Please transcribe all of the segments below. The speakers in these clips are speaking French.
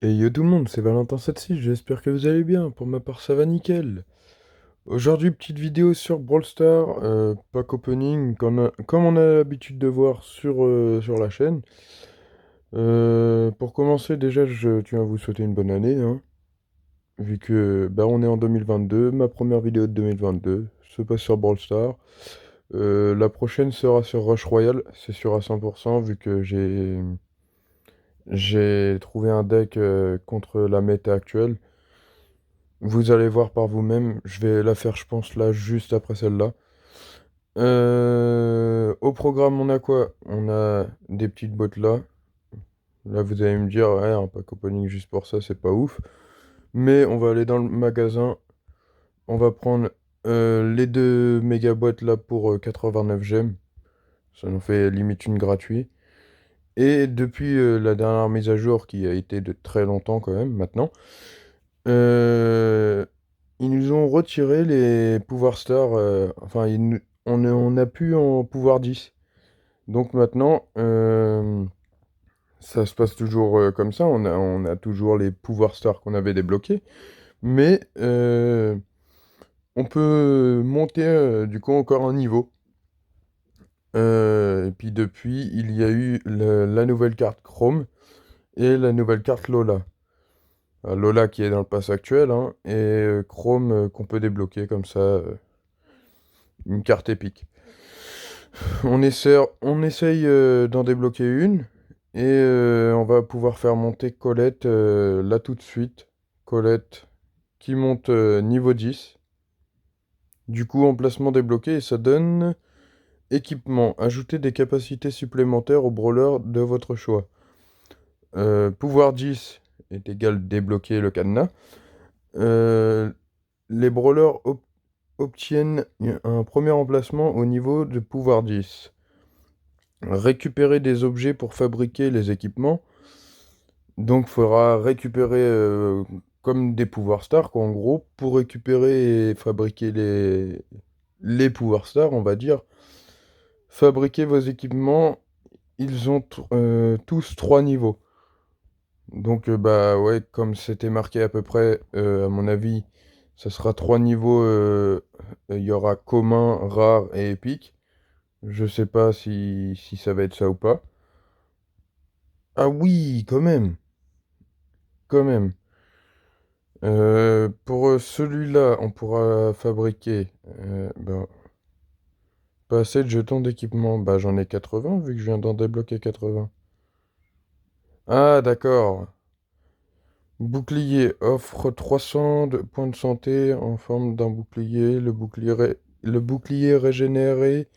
Et yo tout le monde, c'est Valentin76, j'espère que vous allez bien, pour ma part ça va nickel. Aujourd'hui, petite vidéo sur Brawl Stars, pack opening, comme on a l'habitude de voir sur la chaîne. Pour commencer, déjà, je tiens à vous souhaiter une bonne année, hein, vu que bah, on est en 2022, ma première vidéo de 2022 se passe sur Brawl Stars. La prochaine sera sur Rush Royale, c'est sûr à 100%, vu que j'ai trouvé un deck contre la méta actuelle. Vous allez voir par vous-même, je vais la faire, je pense, là, juste après celle-là. Au programme, on a quoi? On a des petites bottes là. Là, vous allez me dire, ouais, un pack opening juste pour ça, c'est pas ouf. Mais on va aller dans le magasin. On va prendre les deux méga boîtes là pour 89 gemmes. Ça nous fait limite une gratuite. Et depuis la dernière mise à jour, qui a été de très longtemps quand même, maintenant, Euh, ils nous ont retiré les pouvoirs stars. Enfin, on a pu en pouvoir 10. Donc maintenant, ça se passe toujours comme ça. On a toujours les pouvoirs stars qu'on avait débloqués. Mais on peut monter du coup encore un niveau. Et puis depuis, il y a eu la nouvelle carte Chrome et la nouvelle carte Lola. Lola qui est dans le pass actuel, hein, et Chrome qu'on peut débloquer comme ça, une carte épique. On essaye d'en débloquer une, et on va pouvoir faire monter Colette là tout de suite. Colette qui monte niveau 10. Du coup, emplacement débloqué, et ça donne équipement. Ajouter des capacités supplémentaires au brawler de votre choix. Pouvoir 10 est égal débloquer le cadenas. Euh, les brawlers obtiennent un premier emplacement au niveau de pouvoir 10. Récupérer des objets pour fabriquer les équipements. Donc, il faudra récupérer comme des pouvoirs stars, quoi, en gros, pour récupérer et fabriquer les pouvoirs stars, on va dire. Fabriquer vos équipements, ils ont tous 3 niveaux. Donc, bah ouais, comme c'était marqué à peu près, à mon avis, ça sera 3 niveaux. Il y aura commun, rare et épique. Je sais pas si ça va être ça ou pas. Ah oui, quand même, quand même. Pour celui-là, on pourra fabriquer ben, pas assez de jetons d'équipement. Bah j'en ai 80 vu que je viens d'en débloquer 80. Ah d'accord. Bouclier offre 300 points de santé en forme d'un bouclier. Le bouclier régénéré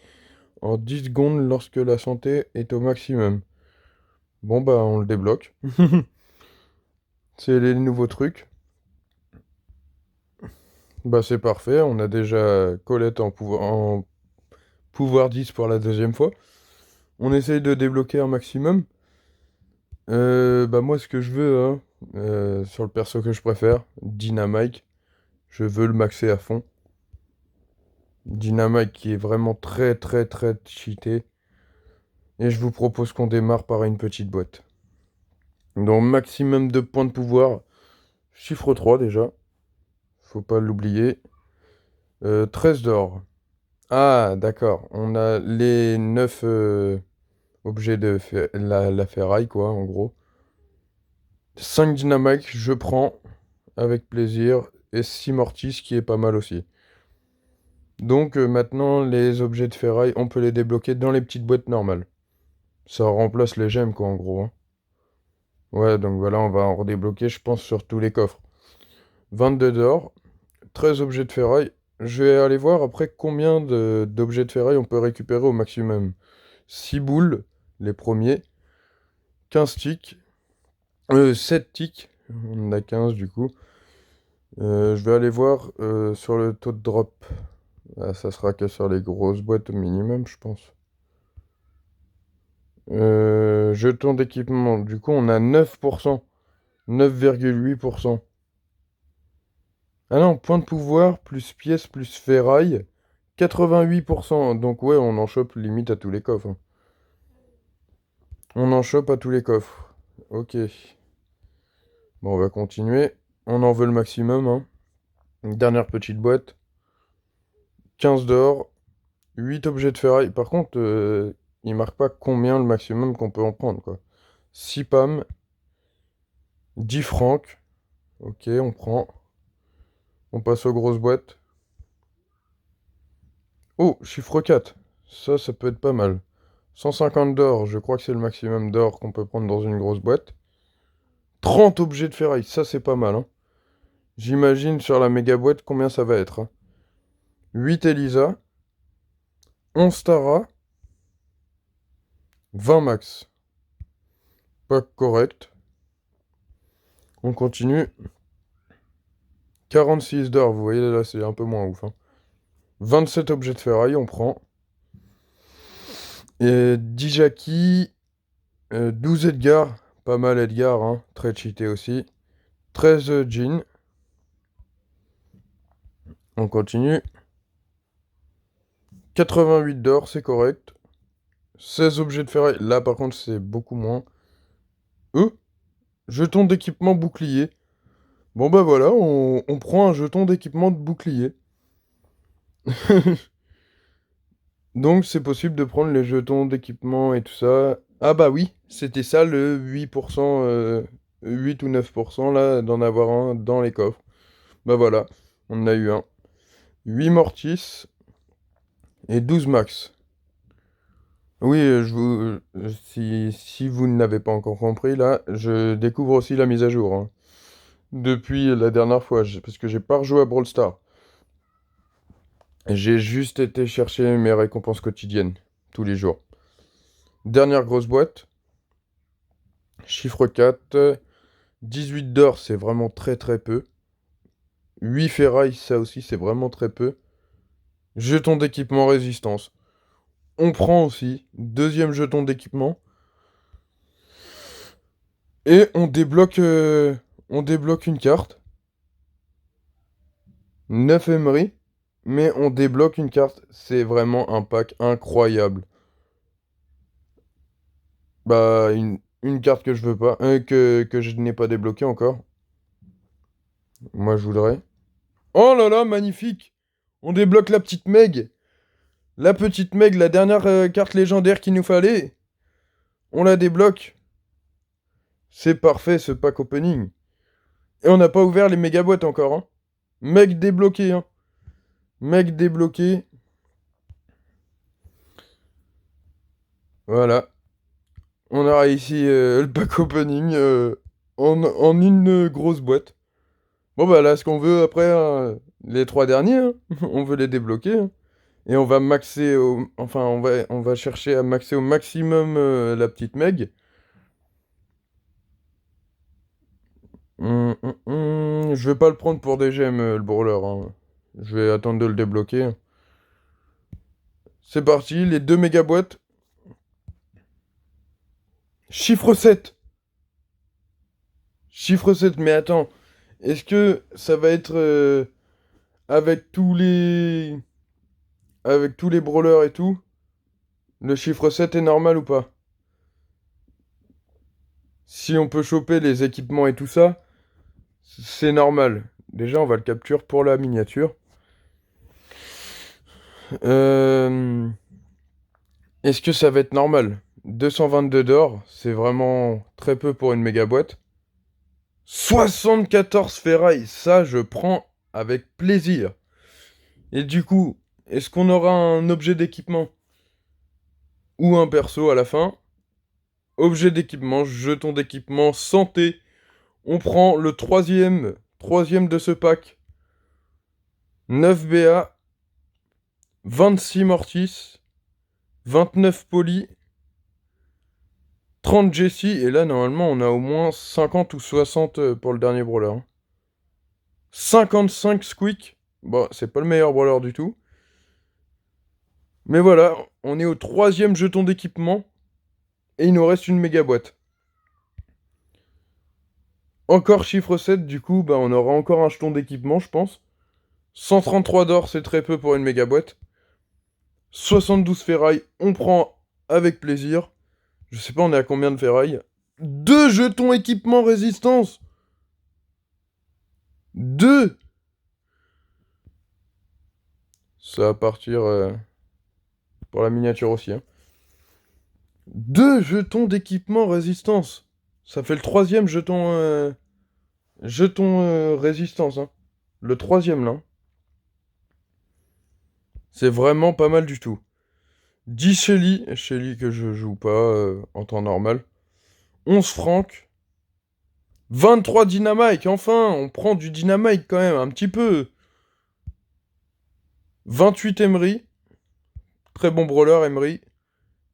en 10 secondes lorsque la santé est au maximum. Bon bah on le débloque. C'est les nouveaux trucs. Bah c'est parfait, on a déjà Colette en pouvoir 10 pour la deuxième fois. On essaye de débloquer un maximum. Bah moi ce que je veux, hein, sur le perso que je préfère, Dynamite, je veux le maxer à fond. Dynamite qui est vraiment très très très cheaté. Et je vous propose qu'on démarre par une petite boîte. Donc maximum de points de pouvoir, chiffre 3 déjà, faut pas l'oublier. 13 d'or. Ah d'accord, on a les 9 objets de la ferraille quoi en gros. 5 dynamiques, je prends avec plaisir. Et 6 mortis, qui est pas mal aussi. Donc maintenant, les objets de ferraille, on peut les débloquer dans les petites boîtes normales. Ça remplace les gemmes, quoi, en gros, hein. Ouais, donc voilà, on va en redébloquer, je pense, sur tous les coffres. 22 d'or, 13 objets de ferraille. Je vais aller voir après combien d'objets de ferraille on peut récupérer au maximum. 6 boules, les premiers. 15 ticks. 7 ticks. On en a 15 du coup. Je vais aller voir sur le taux de drop. Ah, ça sera que sur les grosses boîtes au minimum, je pense. Jetons d'équipement. Du coup, on a 9%. 9,8%. Ah non, point de pouvoir, plus pièces, plus ferraille. 88%. Donc ouais, on en chope limite à tous les coffres, hein. On en chope à tous les coffres. Ok. Bon, on va continuer. On en veut le maximum, hein. Une dernière petite boîte. 15 d'or. 8 objets de ferraille. Par contre, il marque pas combien le maximum qu'on peut en prendre, quoi. 6 PAM. 10 francs. Ok, on prend. On passe aux grosses boîtes. Oh, chiffre 4. Ça peut être pas mal. 150 d'or, je crois que c'est le maximum d'or qu'on peut prendre dans une grosse boîte. 30 objets de ferraille, ça c'est pas mal, hein. J'imagine sur la méga boîte combien ça va être, hein. 8 Elisa. 11 Tara. 20 max. Pas correct. On continue. 46 d'or, vous voyez là c'est un peu moins ouf, hein. 27 objets de ferraille, on prend. Et 10 Jackie. 12 Edgar. Pas mal Edgar, hein. Très cheaté aussi. 13 Jean. On continue. 88 d'or, c'est correct. 16 objets de ferraille. Là, par contre, c'est beaucoup moins. Jeton d'équipement bouclier. Bon, bah voilà, on prend un jeton d'équipement de bouclier. Donc, c'est possible de prendre les jetons d'équipement et tout ça. Ah bah oui, c'était ça le 8%, 8 ou 9% là, d'en avoir un dans les coffres. Bah voilà, on en a eu un. 8 Mortis et 12 Max. Oui, si vous ne l'avez pas encore compris, là, je découvre aussi la mise à jour, hein. Depuis la dernière fois, parce que j'ai pas rejoué à Brawl Stars. J'ai juste été chercher mes récompenses quotidiennes, tous les jours. Dernière grosse boîte. Chiffre 4. 18 d'or, c'est vraiment très très peu. 8 ferrailles, ça aussi, c'est vraiment très peu. Jeton d'équipement résistance. On prend aussi. Deuxième jeton d'équipement. Et on débloque une carte. 9 Emery. Mais on débloque une carte. C'est vraiment un pack incroyable. Bah, une carte que je veux pas. Que je n'ai pas débloquée encore. Moi, je voudrais. Oh là là, magnifique! On débloque la petite Meg. La petite Meg, la dernière carte légendaire qu'il nous fallait. On la débloque. C'est parfait ce pack opening. Et on n'a pas ouvert les méga boîtes encore, hein. Meg débloqué, hein. Meg débloqué. Voilà. On a réussi le pack opening en une grosse boîte. Bon bah là, ce qu'on veut après, hein, les 3 derniers, hein, on veut les débloquer, hein. Et on va maxer enfin, on va chercher à maxer au maximum la petite Meg. Je vais pas le prendre pour des gemmes, le brawler, hein. Je vais attendre de le débloquer. C'est parti, les 2 méga boîtes. Chiffre 7. Chiffre 7, mais attends. Est-ce que ça va être avec tous les... Avec tous les brawlers et tout? Le chiffre 7 est normal ou pas? Si on peut choper les équipements et tout ça, c'est normal. Déjà, on va le capturer pour la miniature. Euh... Est-ce que ça va être normal? 222 d'or, c'est vraiment très peu pour une méga boîte. 74 ferrailles, ça je prends avec plaisir. Et du coup, est-ce qu'on aura un objet d'équipement? Ou un perso à la fin? Objet d'équipement, jeton d'équipement, santé. On prend le troisième de ce pack. 9 BA, 26 Mortis, 29 Poly, 30 Jessie, et là normalement on a au moins 50 ou 60 pour le dernier brawler, hein. 55 Squeak. Bon, c'est pas le meilleur brawler du tout. Mais voilà, on est au troisième jeton d'équipement. Et il nous reste une méga boîte. Encore chiffre 7, du coup, bah, on aura encore un jeton d'équipement, je pense. 133 d'or, c'est très peu pour une méga boîte. 72 ferrailles, on prend avec plaisir. Je sais pas, on est à combien de ferrailles? 2 jetons équipement résistance. 2. Ça va partir pour la miniature aussi, hein. 2 jetons d'équipement résistance. Ça fait le troisième jeton résistance, hein. Le troisième, là, hein. C'est vraiment pas mal du tout. 10 Shelly, Shelly que je joue pas en temps normal. 11 Frank. 23 Dynamite, enfin, on prend du Dynamite quand même, un petit peu. 28 Emery. Très bon brawler, Emery.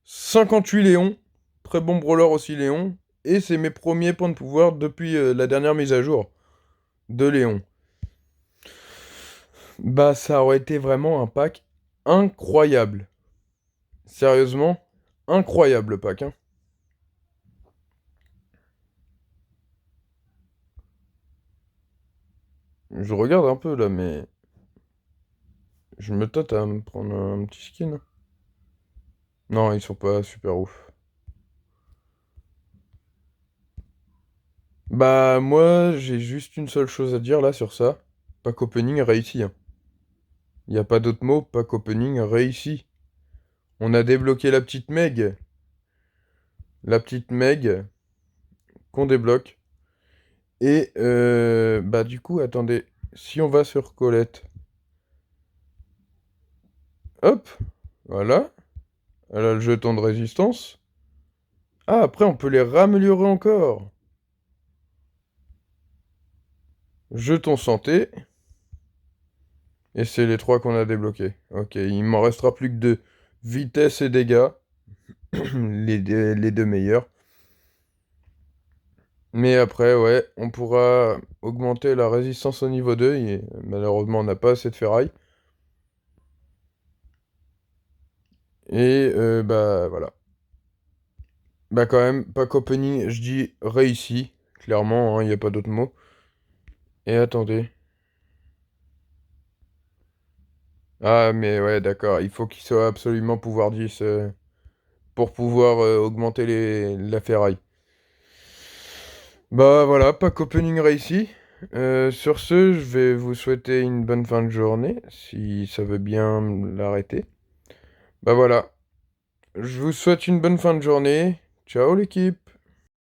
58 Léon. Très bon brawler aussi, Léon. Et c'est mes premiers points de pouvoir depuis la dernière mise à jour de Léon. Bah, ça aurait été vraiment un pack incroyable. Sérieusement, incroyable le pack, hein. Je regarde un peu là, mais je me tâte à me prendre un petit skin. Non, ils sont pas super ouf. Bah, moi, j'ai juste une seule chose à dire là sur ça. Pack opening réussi, hein. Y a pas d'autre mot, pack opening réussi. On a débloqué la petite Meg. La petite Meg qu'on débloque. Et bah du coup, attendez. Si on va sur Colette. Hop, voilà. Elle a le jeton de résistance. Ah, après, on peut les raméliorer encore. Jeton santé. Et c'est les trois qu'on a débloqués. Ok, il m'en restera plus que deux. Vitesse et dégâts. Les deux meilleurs. Mais après, ouais, on pourra augmenter la résistance au niveau 2. Et malheureusement, on n'a pas assez de ferraille. Et bah voilà. Bah quand même, pack opening, je dis réussi. Clairement, il n'y a pas d'autre mot. Et attendez. Ah mais ouais, d'accord. Il faut qu'il soit absolument pouvoir 10 pour pouvoir augmenter la ferraille. Bah voilà, pack opening réussi. Sur ce, je vais vous souhaiter une bonne fin de journée, si ça veut bien l'arrêter. Bah voilà, je vous souhaite une bonne fin de journée. Ciao l'équipe.